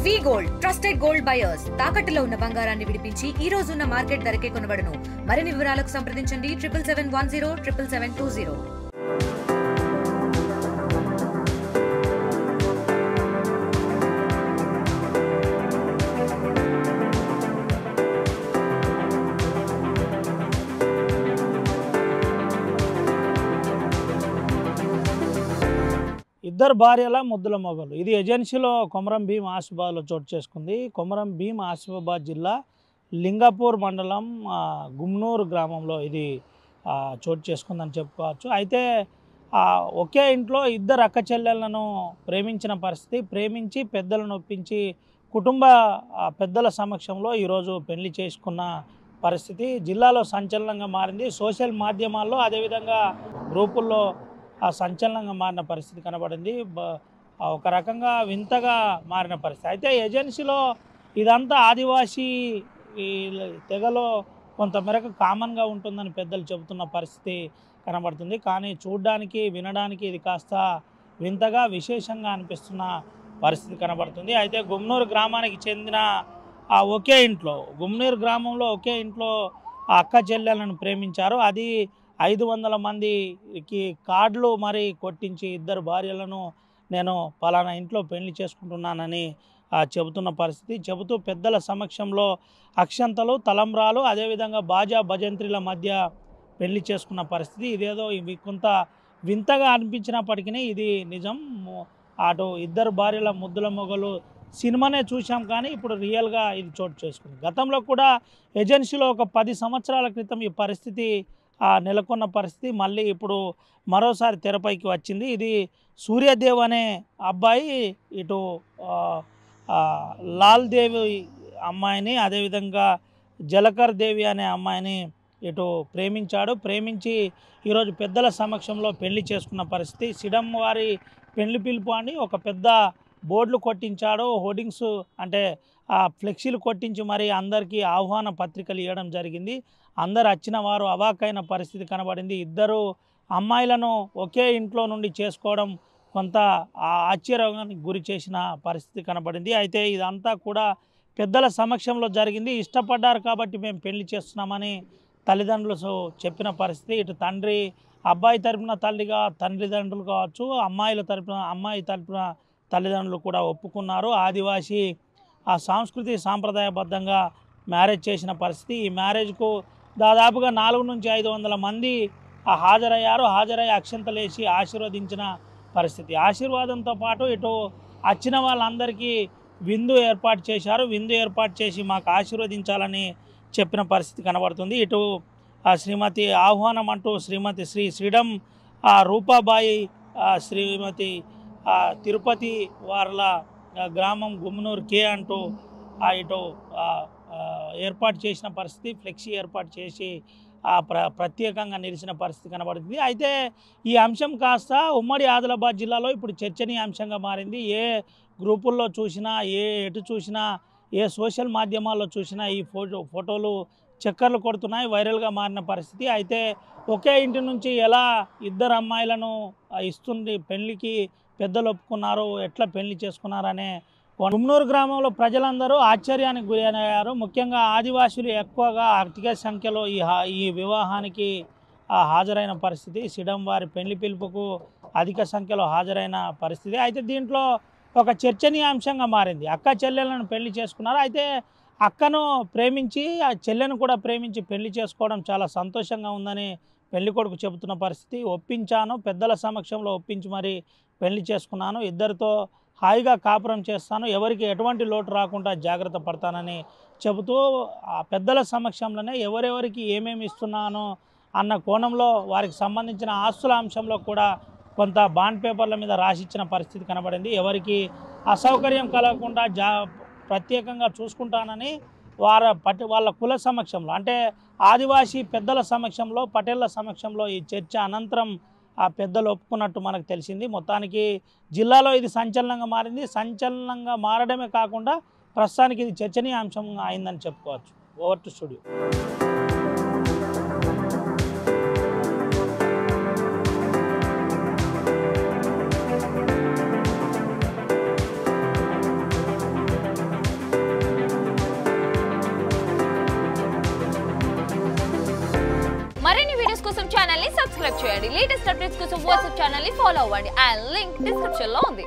వి gold trusted gold buyers తాకట్టులో ఉన్న బంగారాన్ని విడిపించి ఈ రోజు ఉన్న మార్కెట్ ధరకే కొనబడును. మరిన్ని వివరాలకు సంప్రదించండి 7771077720. ఇద్దరు భార్యల ముద్దుల మొగలు. ఇది ఏజెన్సీలో కొమరం భీం ఆసిఫాబాద్లో చోటు చేసుకుంది. కొమరం భీం ఆసిఫాబాద్ జిల్లా లింగపూర్ మండలం గుమ్నూరు గ్రామంలో ఇది చోటు చేసుకుందని చెప్పుకోవచ్చు. అయితే ఒకే ఇంట్లో ఇద్దరు అక్క చెల్లెళ్లను ప్రేమించిన పరిస్థితి, ప్రేమించి పెద్దలను ఒప్పించి కుటుంబ పెద్దల సమక్షంలో ఈరోజు పెళ్లి చేసుకున్న పరిస్థితి జిల్లాలో సంచలనంగా మారింది. సోషల్ మాధ్యమాల్లో అదేవిధంగా గ్రూపుల్లో సంచలనంగా మారిన పరిస్థితి కనబడింది. ఒక రకంగా వింతగా మారిన పరిస్థితి. అయితే ఏజెన్సీలో ఇదంతా ఆదివాసీ తెగలో కొంతమేరకు కామన్గా ఉంటుందని పెద్దలు చెబుతున్న పరిస్థితి కనబడుతుంది. కానీ చూడడానికి వినడానికి ఇది కాస్త వింతగా విశేషంగా అనిపిస్తున్న పరిస్థితి కనబడుతుంది. అయితే గుమ్నూరు గ్రామానికి చెందిన ఒకే ఇంట్లో గుమ్నూరు గ్రామంలో ఒకే ఇంట్లో అక్క చెల్లెలను ప్రేమించారు. అది 500 మందికి కార్డులు మరి కొట్టించి ఇద్దరు భార్యలను నేను పలానా ఇంట్లో పెళ్లి చేసుకుంటున్నానని చెబుతున్న పరిస్థితి. చెబుతూ పెద్దల సమక్షంలో అక్షంతలు, తలంబ్రాలు, అదేవిధంగా బాజా భజంత్రిల మధ్య పెళ్లి చేసుకున్న పరిస్థితి. ఇదేదో ఇవి కొంత వింతగా అనిపించినప్పటికీ ఇది నిజం. అటు ఇద్దరు భార్యల ముద్దుల మొగలు సినిమానే చూసాం, కానీ ఇప్పుడు రియల్గా ఇది చోటు చేసుకుంది. గతంలో కూడా ఏజెన్సీలో ఒక 10 సంవత్సరాల క్రితం ఈ పరిస్థితి నెలకొన్న పరిస్థితి మళ్ళీ ఇప్పుడు మరోసారి తెరపైకి వచ్చింది. ఇది సూర్యదేవ్ అనే అబ్బాయి ఇటు లాల్ దేవి అమ్మాయిని, అదేవిధంగా జలకర్ దేవి అనే అమ్మాయిని ఇటు ప్రేమించి ఈరోజు పెద్దల సమక్షంలో పెళ్లి చేసుకున్న పరిస్థితి. సిడం వారి పెళ్లి పిలుపు అని ఒక పెద్ద బోర్డులు కొట్టించాడు, హోర్డింగ్స్ అంటే ఫ్లెక్సీలు కొట్టించి మరి అందరికీ ఆహ్వాన పత్రికలు ఇవ్వడం జరిగింది. అందరు వచ్చిన వారు అవాకైన పరిస్థితి కనబడింది. ఇద్దరు అమ్మాయిలను ఒకే ఇంట్లో నుండి చేసుకోవడం కొంత ఆశ్చర్యానికి గురి చేసిన పరిస్థితి కనబడింది. అయితే ఇదంతా కూడా పెద్దల సమక్షంలో జరిగింది. ఇష్టపడ్డారు కాబట్టి మేము పెళ్లి చేస్తున్నామని తల్లిదండ్రులు చెప్పిన పరిస్థితి. ఇటు తండ్రి, అబ్బాయి తరపున తల్లిదండ్రులు కావచ్చు, అమ్మాయి తరపున తల్లిదండ్రులు కూడా ఒప్పుకున్నారు. ఆదివాసీ సంస్కృతి సాంప్రదాయబద్ధంగా మ్యారేజ్ చేసిన పరిస్థితి. ఈ మ్యారేజ్కు దాదాపుగా 400 నుంచి 500 మంది హాజరై అక్షంతలేసి ఆశీర్వదించిన పరిస్థితి. ఆశీర్వాదంతో పాటు ఇటు వచ్చిన వాళ్ళందరికీ విందు ఏర్పాటు చేశారు. విందు ఏర్పాటు చేసి మాకు ఆశీర్వదించాలని చెప్పిన పరిస్థితి కనబడుతుంది. ఇటు శ్రీమతి ఆహ్వానం అంటూ శ్రీమతి శ్రీడం రూపాబాయి శ్రీమతి తిరుపతి వార్ల గ్రామం గుమ్నూరు కే అంటూ ఇటు ఏర్పాటు చేసిన పరిస్థితి, ఫ్లెక్సీ ఏర్పాటు చేసి ప్రత్యేకంగా నిలిచిన పరిస్థితి కనబడుతుంది. అయితే ఈ అంశం కాస్త ఉమ్మడి ఆదిలాబాద్ జిల్లాలో ఇప్పుడు చర్చనీయాంశంగా మారింది. ఏ గ్రూపుల్లో చూసినా, ఎటు చూసినా, ఏ సోషల్ మాధ్యమాల్లో చూసినా ఈ ఫోటోలు చక్కర్లు కొడుతున్నాయి, వైరల్గా మారిన పరిస్థితి. అయితే ఒకే ఇంటి నుంచి ఎలా ఇద్దరు అమ్మాయిలను ఇస్తుంది పెళ్లికి పెద్దలు ఒప్పుకున్నారు, ఎట్లా పెళ్లి చేసుకున్నారనే గుమ్నూరు గ్రామంలో ప్రజలందరూ ఆశ్చర్యానికి గురయ్యారు. ముఖ్యంగా ఆదివాసులు ఎక్కువగా అధిక సంఖ్యలో ఈ వివాహానికి హాజరైన పరిస్థితి. సిడం వారి పెళ్లి పిలుపుకు అధిక సంఖ్యలో హాజరైన పరిస్థితి. అయితే దీంట్లో ఒక చర్చనీయాంశంగా మారింది. అక్క చెల్లెలను పెళ్లి చేసుకున్నారు. అయితే అక్కను ప్రేమించి ఆ చెల్లెను కూడా ప్రేమించి పెళ్లి చేసుకోవడం చాలా సంతోషంగా ఉందని పెళ్లి కొడుకు చెబుతున్న పరిస్థితి. ఒప్పించాను, పెద్దల సమక్షంలో ఒప్పించి మరి పెళ్లి చేసుకున్నాను, ఇద్దరితో హాయిగా కాపురం చేస్తాను, ఎవరికి ఎటువంటి లోటు రాకుండా జాగ్రత్త పడతానని చెబుతూ ఆ పెద్దల సమక్షంలోనే ఎవరెవరికి ఏమేమి ఇస్తున్నానో అన్న కోణంలో వారికి సంబంధించిన ఆస్తుల అంశంలో కూడా కొంత బాండ్ పేపర్ల మీద రాసిచ్చిన పరిస్థితి కనబడింది. ఎవరికి అసౌకర్యం కలగకుండా ప్రత్యేకంగా చూసుకుంటానని వాళ్ళ కుల సమక్షంలో, అంటే ఆదివాసీ పెద్దల సమక్షంలో, పటేళ్ల సమక్షంలో ఈ చర్చ అనంతరం ఆ పెద్దలు ఒప్పుకున్నట్టు మనకు తెలిసింది. మొత్తానికి జిల్లాలో ఇది సంచలనంగా మారింది. సంచలనంగా మారడమే కాకుండా ప్రస్తుతానికి ఇది చర్చనీయాంశంగా అయిందని చెప్పుకోవచ్చు. Over to studio. మరిన్ని వీడియోస్ కోసం ఛానల్ ని సబ్స్క్రైబ్ చేయండి. లేటెస్ట్ అప్డేట్స్ కోసం వాట్సాప్ ఛానల్ ని ఫాలో అవ్వండి. అండ్ లింక్ డిస్క్రిప్షన్ లో ఉంది.